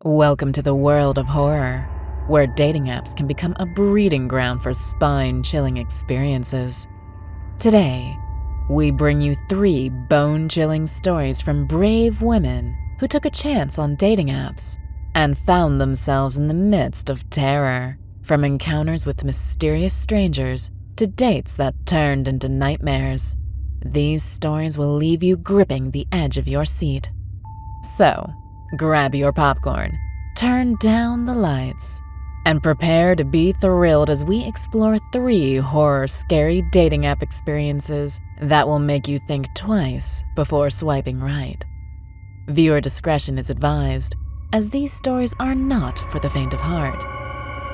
Welcome to the world of horror, where dating apps can become a breeding ground for spine-chilling experiences. Today, we bring you 3 bone-chilling stories from brave women who took a chance on dating apps and found themselves in the midst of terror, from encounters with mysterious strangers to dates that turned into nightmares. These stories will leave you gripping the edge of your seat. So, grab your popcorn, turn down the lights, and prepare to be thrilled as we explore 3 horror-scary dating app experiences that will make you think twice before swiping right. Viewer discretion is advised, as these stories are not for the faint of heart.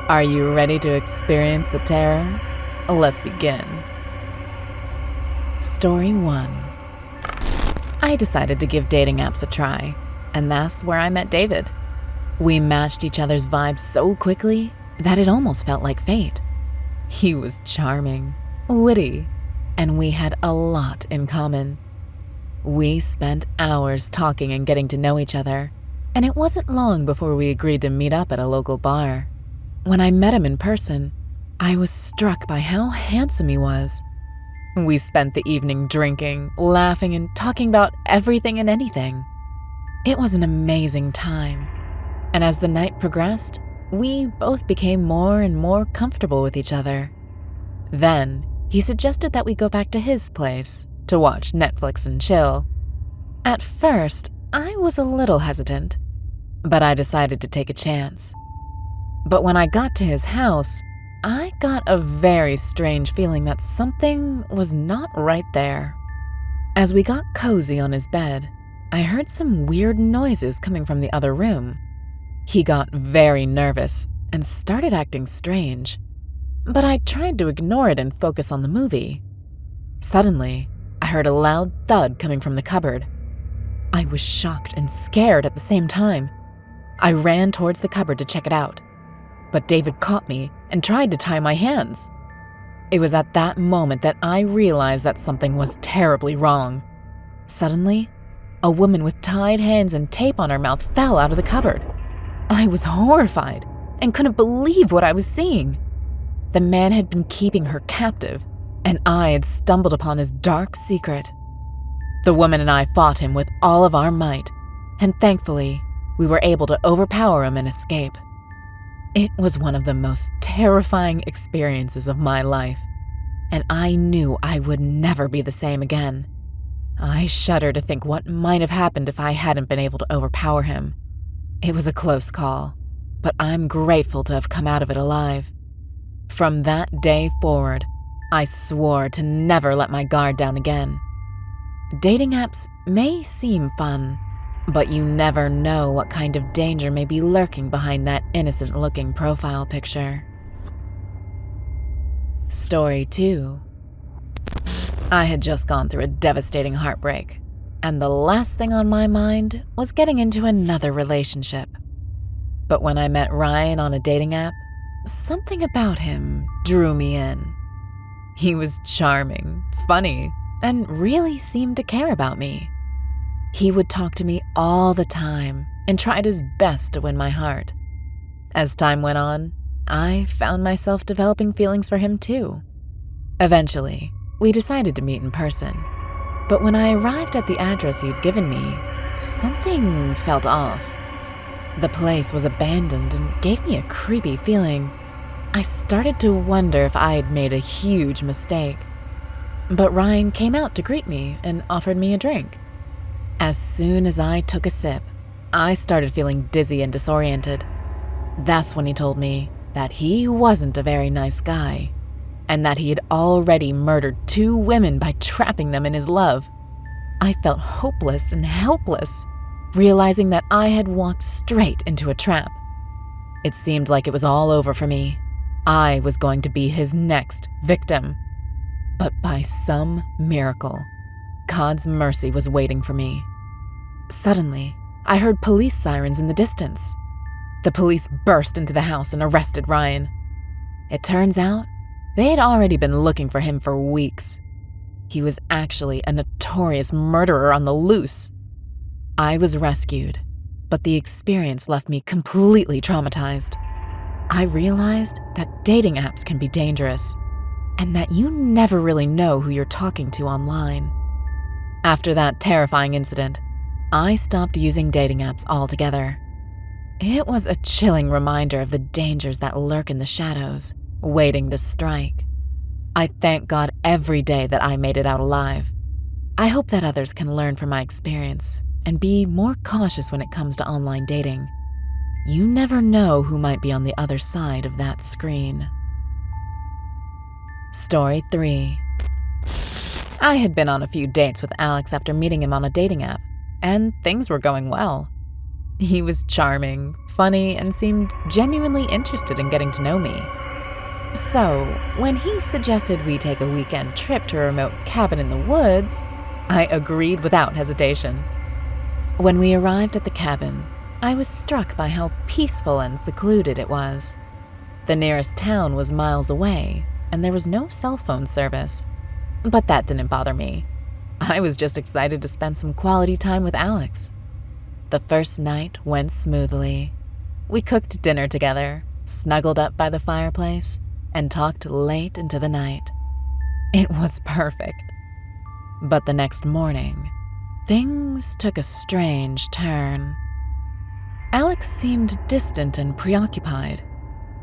Are you ready to experience the terror? Let's begin. Story 1. I decided to give dating apps a try, and that's where I met David. We matched each other's vibes so quickly that it almost felt like fate. He was charming, witty, and we had a lot in common. We spent hours talking and getting to know each other, and it wasn't long before we agreed to meet up at a local bar. When I met him in person, I was struck by how handsome he was. We spent the evening drinking, laughing, and talking about everything and anything. It was an amazing time, and as the night progressed, we both became more and more comfortable with each other. Then, he suggested that we go back to his place to watch Netflix and chill. At first, I was a little hesitant, but I decided to take a chance. But when I got to his house, I got a very strange feeling that something was not right there. As we got cozy on his bed, I heard some weird noises coming from the other room. He got very nervous and started acting strange, but I tried to ignore it and focus on the movie. Suddenly, I heard a loud thud coming from the cupboard. I was shocked and scared at the same time. I ran towards the cupboard to check it out, but David caught me and tried to tie my hands. It was at that moment that I realized that something was terribly wrong. Suddenly, a woman with tied hands and tape on her mouth fell out of the cupboard. I was horrified and couldn't believe what I was seeing. The man had been keeping her captive, and I had stumbled upon his dark secret. The woman and I fought him with all of our might, and thankfully, we were able to overpower him and escape. It was one of the most terrifying experiences of my life, and I knew I would never be the same again. I shudder to think what might have happened if I hadn't been able to overpower him. It was a close call, but I'm grateful to have come out of it alive. From that day forward, I swore to never let my guard down again. Dating apps may seem fun, but you never know what kind of danger may be lurking behind that innocent-looking profile picture. Story 2. I had just gone through a devastating heartbreak, and the last thing on my mind was getting into another relationship. But when I met Ryan on a dating app, something about him drew me in. He was charming, funny, and really seemed to care about me. He would talk to me all the time and tried his best to win my heart. As time went on, I found myself developing feelings for him too. Eventually, we decided to meet in person, but when I arrived at the address he'd given me, something felt off. The place was abandoned and gave me a creepy feeling. I started to wonder if I had made a huge mistake. But Ryan came out to greet me and offered me a drink. As soon as I took a sip, I started feeling dizzy and disoriented. That's when he told me that he wasn't a very nice guy, and that he had already murdered 2 women by trapping them in his love. I felt hopeless and helpless, realizing that I had walked straight into a trap. It seemed like it was all over for me. I was going to be his next victim. But by some miracle, God's mercy was waiting for me. Suddenly, I heard police sirens in the distance. The police burst into the house and arrested Ryan. It turns out, they had already been looking for him for weeks. He was actually a notorious murderer on the loose. I was rescued, but the experience left me completely traumatized. I realized that dating apps can be dangerous and that you never really know who you're talking to online. After that terrifying incident, I stopped using dating apps altogether. It was a chilling reminder of the dangers that lurk in the shadows, waiting to strike. I thank God every day that I made it out alive. I hope that others can learn from my experience and be more cautious when it comes to online dating. You never know who might be on the other side of that screen. Story 3. I had been on a few dates with Alex after meeting him on a dating app, and things were going well. He was charming, funny, and seemed genuinely interested in getting to know me. So, when he suggested we take a weekend trip to a remote cabin in the woods, I agreed without hesitation. When we arrived at the cabin, I was struck by how peaceful and secluded it was. The nearest town was miles away, and there was no cell phone service. But that didn't bother me. I was just excited to spend some quality time with Alex. The first night went smoothly. We cooked dinner together, snuggled up by the fireplace, and talked late into the night. It was perfect. But the next morning, things took a strange turn. Alex seemed distant and preoccupied.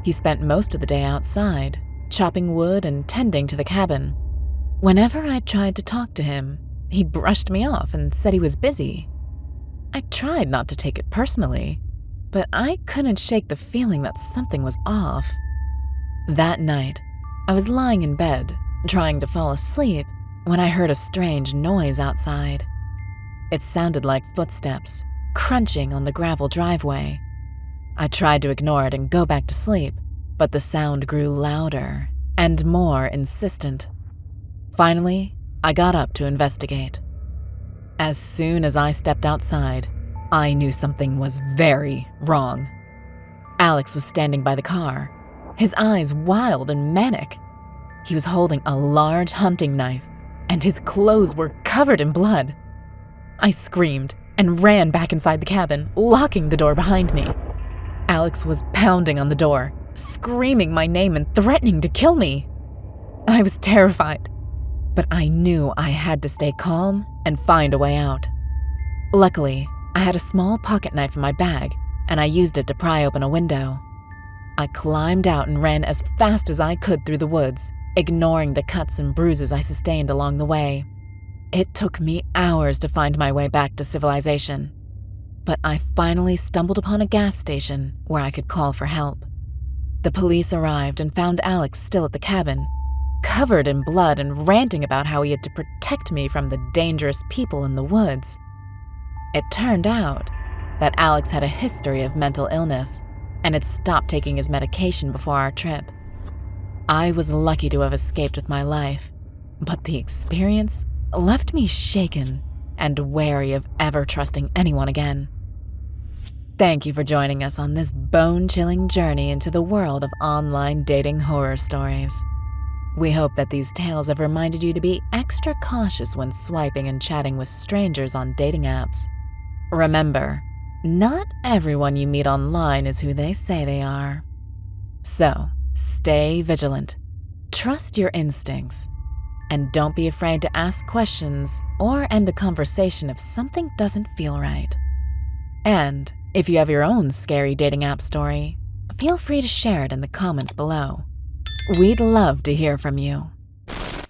He spent most of the day outside, chopping wood and tending to the cabin. Whenever I tried to talk to him, he brushed me off and said he was busy. I tried not to take it personally, but I couldn't shake the feeling that something was off. That night, I was lying in bed, trying to fall asleep, when I heard a strange noise outside. It sounded like footsteps, crunching on the gravel driveway. I tried to ignore it and go back to sleep, but the sound grew louder and more insistent. Finally, I got up to investigate. As soon as I stepped outside, I knew something was very wrong. Alex was standing by the car, his eyes wild and manic. He was holding a large hunting knife, and his clothes were covered in blood. I screamed and ran back inside the cabin, locking the door behind me. Alex was pounding on the door, screaming my name and threatening to kill me. I was terrified, but I knew I had to stay calm and find a way out. Luckily, I had a small pocket knife in my bag, and I used it to pry open a window. I climbed out and ran as fast as I could through the woods, ignoring the cuts and bruises I sustained along the way. It took me hours to find my way back to civilization, but I finally stumbled upon a gas station where I could call for help. The police arrived and found Alex still at the cabin, covered in blood and ranting about how he had to protect me from the dangerous people in the woods. It turned out that Alex had a history of mental illness and had stopped taking his medication before our trip. I was lucky to have escaped with my life, but the experience left me shaken and wary of ever trusting anyone again. Thank you for joining us on this bone-chilling journey into the world of online dating horror stories. We hope that these tales have reminded you to be extra cautious when swiping and chatting with strangers on dating apps. Remember, not everyone you meet online is who they say they are. So, stay vigilant, trust your instincts, and don't be afraid to ask questions or end a conversation if something doesn't feel right. And if you have your own scary dating app story, feel free to share it in the comments below. We'd love to hear from you.